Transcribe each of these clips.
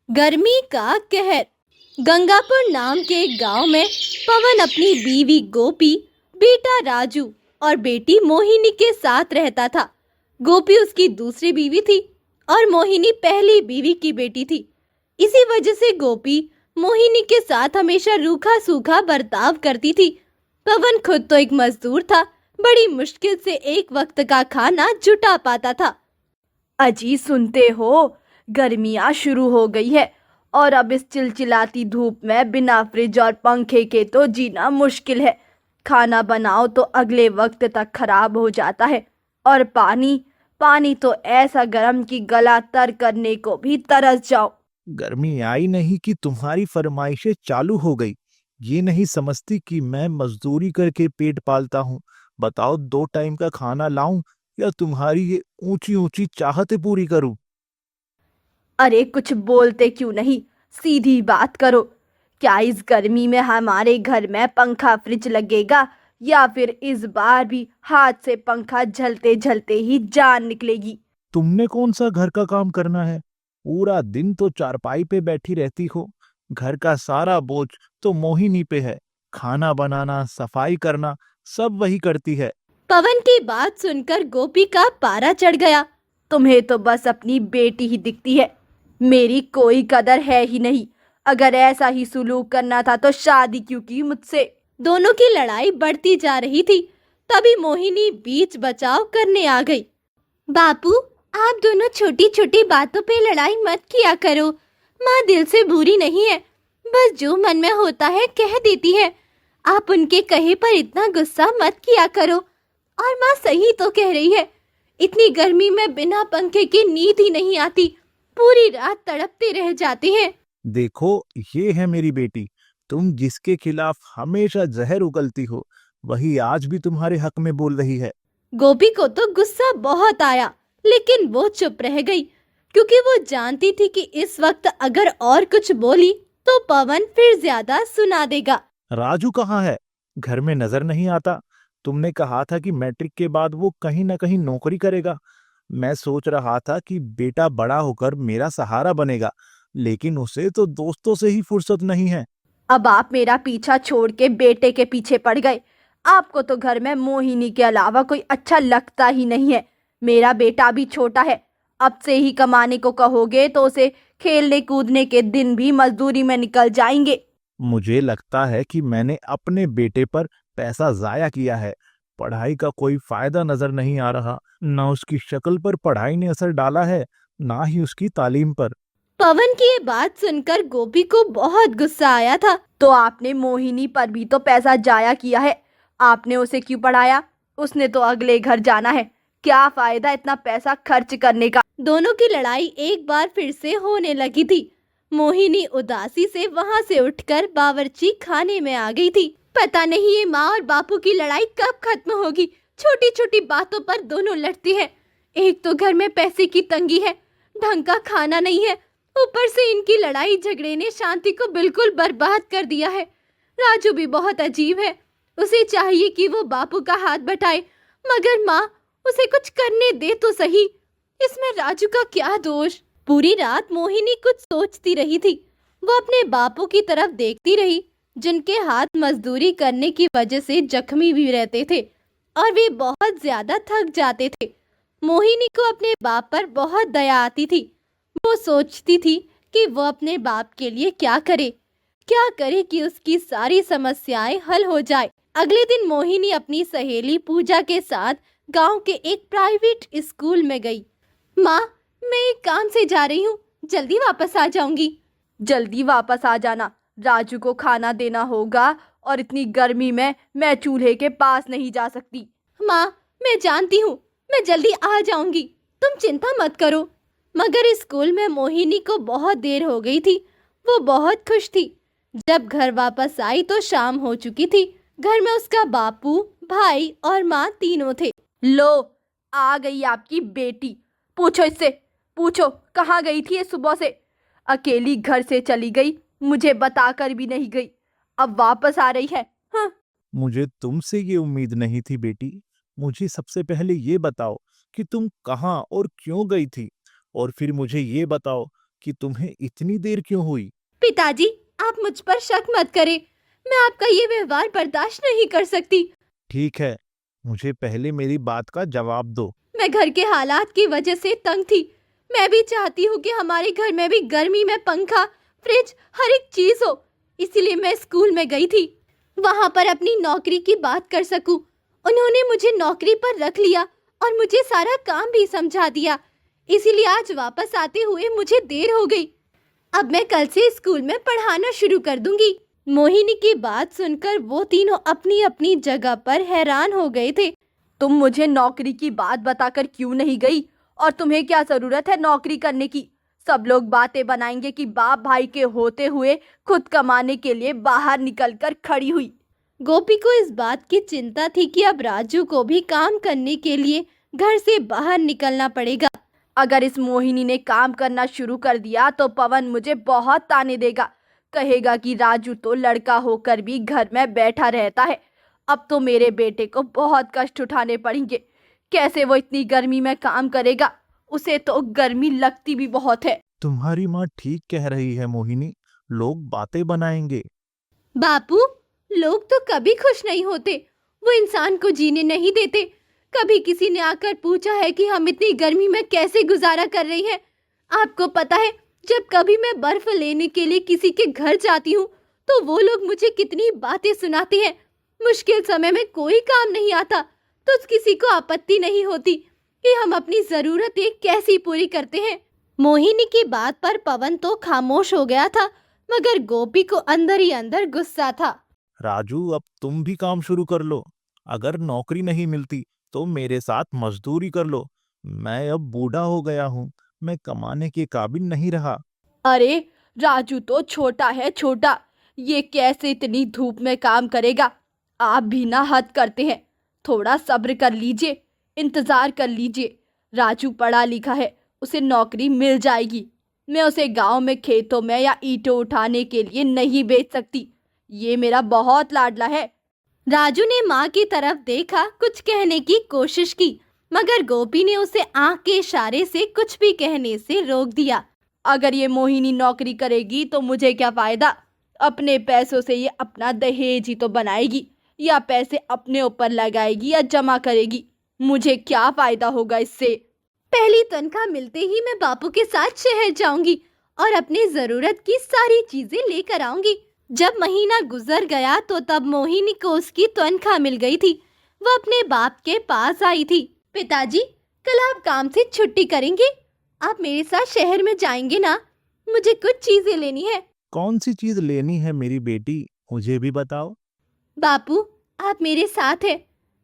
गर्मी का कहर। गंगापुर नाम के एक गांव में पवन अपनी बीवी गोपी, बेटा राजू और बेटी मोहिनी के साथ रहता था। गोपी उसकी दूसरी बीवी थी और मोहिनी पहली बीवी की बेटी थी। इसी वजह से गोपी मोहिनी के साथ हमेशा रूखा सूखा बर्ताव करती थी। पवन खुद तो एक मजदूर था, बड़ी मुश्किल से एक वक्त का खाना जुटा पाता था। अजी सुनते हो, गर्मियाँ शुरू हो गई है और अब इस चिलचिलाती धूप में बिना फ्रिज और पंखे के तो जीना मुश्किल है। खाना बनाओ तो अगले वक्त तक खराब हो जाता है और पानी पानी तो ऐसा गर्म कि गला तर करने को भी तरस जाओ। गर्मी आई नहीं कि तुम्हारी फरमाइशें चालू हो गई। ये नहीं समझती कि मैं मजदूरी करके पेट पालता हूँ। बताओ, 2 टाइम का खाना लाऊं या तुम्हारी ये ऊंची ऊंची चाहतें पूरी करूं? अरे कुछ बोलते क्यों नहीं, सीधी बात करो। क्या इस गर्मी में हमारे घर में पंखा फ्रिज लगेगा या फिर इस बार भी हाथ से पंखा झलते झलते ही जान निकलेगी? तुमने कौन सा घर का काम करना है? पूरा दिन तो चारपाई पे बैठी रहती हो। घर का सारा बोझ तो मोहिनी पे है। खाना बनाना, सफाई करना सब वही करती है। पवन की बात सुनकर गोपी का पारा चढ़ गया। तुम्हें तो बस अपनी बेटी ही दिखती है, मेरी कोई कदर है ही नहीं। अगर ऐसा ही सुलूक करना था तो शादी क्यों की मुझसे? दोनों की लड़ाई बढ़ती जा रही थी। तभी मोहिनी बीच बचाव करने आ गई। बापू, आप दोनों छोटी छोटी बातों पे लड़ाई मत किया करो। माँ दिल से बुरी नहीं है, बस जो मन में होता है कह देती है। आप उनके कहे पर इतना गुस्सा मत किया करो। और माँ सही तो कह रही है, इतनी गर्मी में बिना पंखे की नींद ही नहीं आती, पूरी रात तड़पते रह जाते हैं। देखो, ये है मेरी बेटी। तुम जिसके खिलाफ हमेशा जहर उगलती हो, वही आज भी तुम्हारे हक में बोल रही है। गोपी को तो गुस्सा बहुत आया, लेकिन वो चुप रह गई, क्योंकि वो जानती थी कि इस वक्त अगर और कुछ बोली तो पवन फिर ज्यादा सुना देगा। राजू कहाँ है? घर में नजर नहीं आता। तुमने कहा था कि मैट्रिक के बाद वो कहीं ना कहीं नौकरी करेगा। मैं सोच रहा था कि बेटा बड़ा होकर मेरा सहारा बनेगा, लेकिन उसे तो दोस्तों से ही फुर्सत नहीं है। अब आप मेरा पीछा छोड़ के बेटे के पीछे पड़ गए। आपको तो घर में मोहिनी के अलावा कोई अच्छा लगता ही नहीं है। मेरा बेटा भी छोटा है, अब से ही कमाने को कहोगे तो उसे खेलने कूदने के दिन भी मजदूरी में निकल जाएंगे। मुझे लगता है कि मैंने अपने बेटे पर पैसा जाया किया है। पढ़ाई का कोई फायदा नजर नहीं आ रहा। ना उसकी शक्ल पर पढ़ाई ने असर डाला है, ना ही उसकी तालीम पर। पवन की ये बात सुनकर गोपी को बहुत गुस्सा आया था। तो आपने मोहिनी पर भी तो पैसा जाया किया है, आपने उसे क्यों पढ़ाया? उसने तो अगले घर जाना है, क्या फायदा इतना पैसा खर्च करने का? दोनों की लड़ाई एक बार फिर से होने लगी थी। मोहिनी उदासी से वहां से उठकर बावर्ची खाने में आ गई थी। पता नहीं ये माँ और बापू की लड़ाई कब खत्म होगी। छोटी छोटी बातों पर दोनों लड़ती हैं। एक तो घर में पैसे की तंगी है, ढंग का खाना नहीं है, ऊपर से इनकी लड़ाई झगड़े ने शांति को बिल्कुल बर्बाद कर दिया है। राजू भी बहुत अजीब है, उसे चाहिए कि वो बापू का हाथ बटाए, मगर माँ उसे कुछ करने दे तो सही। इसमें राजू का क्या दोष? पूरी रात मोहिनी कुछ सोचती रही थी। वो अपने बापू की तरफ देखती रही, जिनके हाथ मजदूरी करने की वजह से जख्मी भी रहते थे और वे बहुत ज्यादा थक जाते थे। मोहिनी को अपने बाप पर बहुत दया आती थी। वो सोचती थी कि वो अपने बाप के लिए क्या करे कि उसकी सारी समस्याएं हल हो जाए। अगले दिन मोहिनी अपनी सहेली पूजा के साथ गांव के एक प्राइवेट स्कूल में गई। माँ, मैं एक काम से जा रही हूँ, जल्दी वापस आ जाऊंगी। जल्दी वापस आ जाना, राजू को खाना देना होगा और इतनी गर्मी में मैं चूल्हे के पास नहीं जा सकती। माँ, मैं जानती हूँ, मैं जल्दी आ जाऊंगी, तुम चिंता मत करो। मगर स्कूल में मोहिनी को बहुत देर हो गई थी। वो बहुत खुश थी। जब घर वापस आई तो शाम हो चुकी थी। घर में उसका बापू, भाई और माँ तीनों थे। लो, आ गई आपकी बेटी। पूछो इससे, पूछो कहाँ गई थी ये सुबह से? अकेली घर से चली गई, मुझे बताकर भी नहीं गई, अब वापस आ रही है। हाँ। मुझे तुमसे ये उम्मीद नहीं थी बेटी। मुझे सबसे पहले ये बताओ कि तुम कहाँ और क्यों गई थी, और फिर मुझे ये बताओ कि तुम्हें इतनी देर क्यों हुई? पिताजी, आप मुझ पर शक मत करें। मैं आपका ये व्यवहार बर्दाश्त नहीं कर सकती। ठीक है, मुझे पहले मेरी बात का जवाब दो। मैं घर के हालात की वजह से तंग थी। मैं भी चाहती हूँ कि हमारे घर में भी गर्मी में पंखा, फ्रिज, हर एक चीज हो। इसीलिए मैं स्कूल में गई थी, वहां पर अपनी नौकरी की बात कर सकूं। उन्होंने मुझे नौकरी पर रख लिया और मुझे सारा काम भी समझा दिया। इसीलिए आज वापस आते हुए मुझे देर हो गई। अब मैं कल से स्कूल में पढ़ाना शुरू कर दूंगी। मोहिनी की बात सुनकर वो तीनों अपनी अपनी जगह पर हैरान हो गए थे। तुम मुझे नौकरी की बात बताकर क्यों नहीं गई? और तुम्हें क्या जरूरत है नौकरी करने की? सब लोग बातें बनाएंगे कि बाप भाई के होते हुए खुद कमाने के लिए बाहर निकलकर खड़ी हुई। गोपी को इस बात की चिंता थी कि अब राजू को भी काम करने के लिए घर से बाहर निकलना पड़ेगा। अगर इस मोहिनी ने काम करना शुरू कर दिया तो पवन मुझे बहुत ताने देगा। कहेगा कि राजू तो लड़का होकर भी घर में बैठा रहता है। अब तो मेरे बेटे को बहुत कष्ट उठाने पड़ेंगे। कैसे वो इतनी गर्मी में काम करेगा? उसे तो गर्मी लगती भी बहुत है। तुम्हारी माँ ठीक कह रही है मोहिनी, लोग बातें बनाएंगे। बापू, लोग तो कभी खुश नहीं होते। वो इंसान को जीने नहीं देते। कभी किसी ने आकर पूछा है कि हम इतनी गर्मी में कैसे गुजारा कर रही हैं? आपको पता है, जब कभी मैं बर्फ लेने के लिए किसी के घर जाती हूँ तो वो लोग मुझे कितनी बातें सुनाते हैं। मुश्किल समय में कोई काम नहीं आता तो किसी को आपत्ति नहीं होती कि हम अपनी जरूरतें कैसी पूरी करते हैं। मोहिनी की बात पर पवन तो खामोश हो गया था, मगर गोपी को अंदर ही अंदर गुस्सा था। राजू, अब तुम भी काम शुरू कर लो। अगर नौकरी नहीं मिलती तो मेरे साथ मजदूरी कर लो। मैं अब बूढ़ा हो गया हूँ, मैं कमाने के काबिल नहीं रहा। अरे राजू तो छोटा है, छोटा। ये कैसे इतनी धूप में काम करेगा? आप भी ना हद करते हैं। थोड़ा सब्र कर लीजिए, इंतजार कर लीजिए। राजू पढ़ा लिखा है, उसे नौकरी मिल जाएगी। मैं उसे गांव में खेतों में या ईंटों उठाने के लिए नहीं भेज सकती। ये मेरा बहुत लाडला है। राजू ने माँ की तरफ देखा, कुछ कहने की कोशिश की, मगर गोपी ने उसे आंख के इशारे से कुछ भी कहने से रोक दिया। अगर ये मोहिनी नौकरी करेगी तो मुझे क्या फायदा? अपने पैसों से ये अपना दहेज ही तो बनाएगी, या पैसे अपने ऊपर लगाएगी या जमा करेगी। मुझे क्या फायदा होगा इससे? पहली तनख्वाह मिलते ही मैं बापू के साथ शहर जाऊंगी और अपनी जरूरत की सारी चीजें लेकर आऊंगी। जब महीना गुजर गया तो तब मोहिनी को उसकी तनख्वाह मिल गई थी। वो अपने बाप के पास आई थी। पिताजी, कल आप काम से छुट्टी करेंगे? आप मेरे साथ शहर में जाएंगे ना? मुझे कुछ चीजें लेनी है। कौन सी चीज लेनी है मेरी बेटी, मुझे भी बताओ। बापू, आप मेरे साथ हैं,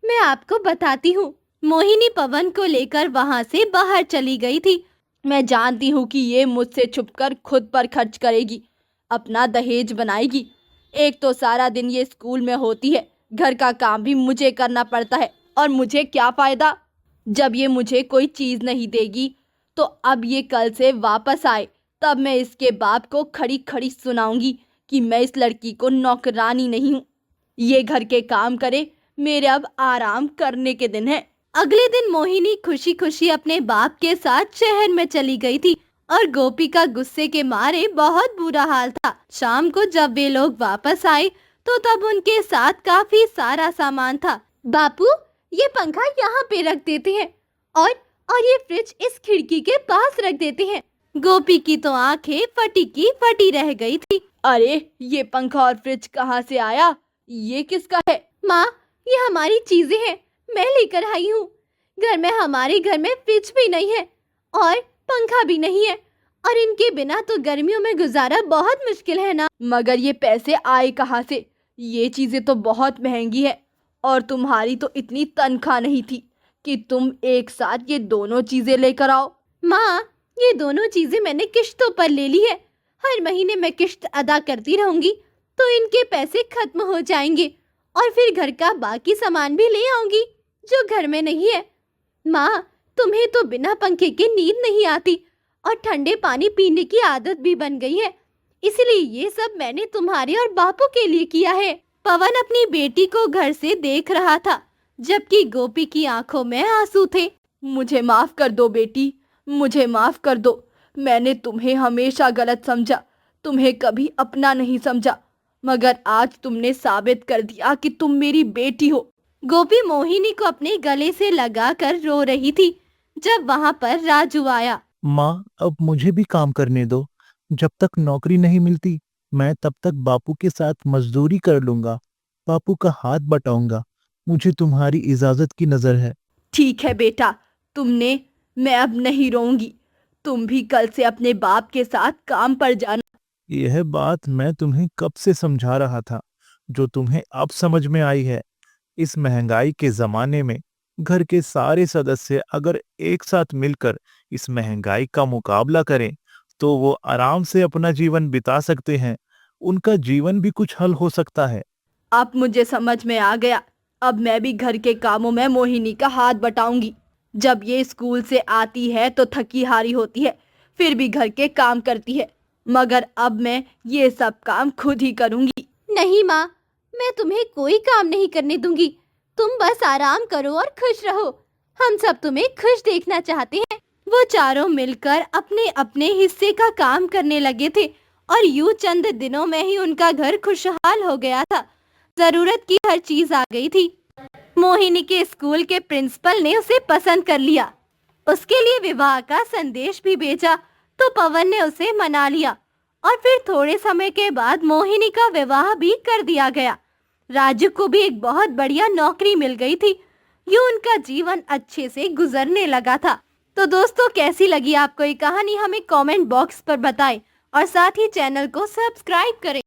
मैं आपको बताती हूँ। मोहिनी पवन को लेकर वहाँ से बाहर चली गई थी। मैं जानती हूँ कि ये मुझसे छुपकर खुद पर खर्च करेगी, अपना दहेज बनाएगी। एक तो सारा दिन ये स्कूल में होती है, घर का काम भी मुझे करना पड़ता है, और मुझे क्या फायदा? जब ये मुझे कोई चीज नहीं देगी तो अब ये कल से वापस आए तब मैं इसके बाप को खड़ी खड़ी सुनाऊंगी कि मैं इस लड़की को नौकरानी नहीं हूँ। ये घर के काम करे, मेरे अब आराम करने के दिन है। अगले दिन मोहिनी खुशी खुशी अपने बाप के साथ शहर में चली गई थी और गोपी का गुस्से के मारे बहुत बुरा हाल था। शाम को जब वे लोग वापस आए तो तब उनके साथ काफी सारा सामान था। बापू, ये पंखा यहाँ पे रख देते हैं और ये फ्रिज इस खिड़की के पास रख देते हैं। गोपी की तो आंखें फटी की फटी रह गई थी। अरे ये पंखा और फ्रिज कहाँ से आया? ये किसका है? माँ, ये हमारी चीजें हैं, मैं लेकर आई हूँ। हमारे घर में फ्रिज भी नहीं है और पंखा भी नहीं है, और इनके बिना तो गर्मियों में गुजारा बहुत मुश्किल है ना। मगर ये पैसे आए कहाँ से? ये चीजें तो बहुत महंगी है, और तुम्हारी तो इतनी तनख्वाह नहीं थी कि तुम एक साथ ये दोनों चीजें लेकर आओ। माँ, ये दोनों चीजें मैंने किश्तों पर ले ली है। हर महीने मैं किश्त अदा करती रहूंगी तो इनके पैसे खत्म हो जाएंगे और फिर घर का बाकी सामान भी ले आऊंगी जो घर में नहीं है। माँ, तुम्हें तो बिना पंखे के नींद नहीं आती और ठंडे पानी पीने की आदत भी बन गई है, इसलिए ये सब मैंने तुम्हारे और बापू के लिए किया है। पवन अपनी बेटी को घर से देख रहा था, जबकि गोपी की आंखों में आंसू थे। मुझे माफ कर दो बेटी, मुझे माफ कर दो। मैंने तुम्हें हमेशा गलत समझा, तुम्हें कभी अपना नहीं समझा, मगर आज तुमने साबित कर दिया कि तुम मेरी बेटी हो। गोपी मोहिनी को अपने गले से लगाकर रो रही थी जब वहां पर राजू आया। माँ, अब मुझे भी काम करने दो। जब तक नौकरी नहीं मिलती मैं तब तक बापू के साथ मजदूरी कर लूंगा, बापू का हाथ बटाऊंगा। मुझे तुम्हारी इजाजत की नजर है। ठीक है बेटा, मैं अब नहीं रोऊंगी। तुम भी कल से अपने बाप के साथ काम पर जाना। यह बात मैं तुम्हें कब से समझा रहा था, जो तुम्हें अब समझ में आई है। इस महंगाई के जमाने में घर के सारे सदस्य अगर एक साथ मिलकर इस महंगाई का मुकाबला करें तो वो आराम से अपना जीवन बिता सकते हैं। उनका जीवन भी कुछ हल हो सकता है। अब मुझे समझ में आ गया। अब मैं भी घर के कामों में मोहिनी का हाथ बटाऊंगी। जब ये स्कूल से आती है तो थकी हारी होती है, फिर भी घर के काम करती है, मगर अब मैं ये सब काम खुद ही करूंगी। नहीं माँ, मैं तुम्हें कोई काम नहीं करने दूंगी। तुम बस आराम करो और खुश रहो। हम सब तुम्हें खुश देखना चाहते हैं। वो चारों मिलकर अपने अपने हिस्से का काम करने लगे थे और यूं चंद दिनों में ही उनका घर खुशहाल हो गया था। जरूरत की हर चीज आ गई थी। मोहिनी के स्कूल के प्रिंसिपल ने उसे पसंद कर लिया। उसके लिए विवाह का संदेश भी भेजा तो पवन ने उसे मना लिया और फिर थोड़े समय के बाद मोहिनी का विवाह भी कर दिया गया। राजू को भी एक बहुत बढ़िया नौकरी मिल गई थी। यूं उनका जीवन अच्छे से गुजरने लगा था। तो दोस्तों, कैसी लगी आपको ये कहानी हमें कमेंट बॉक्स पर बताएं और साथ ही चैनल को सब्सक्राइब करें।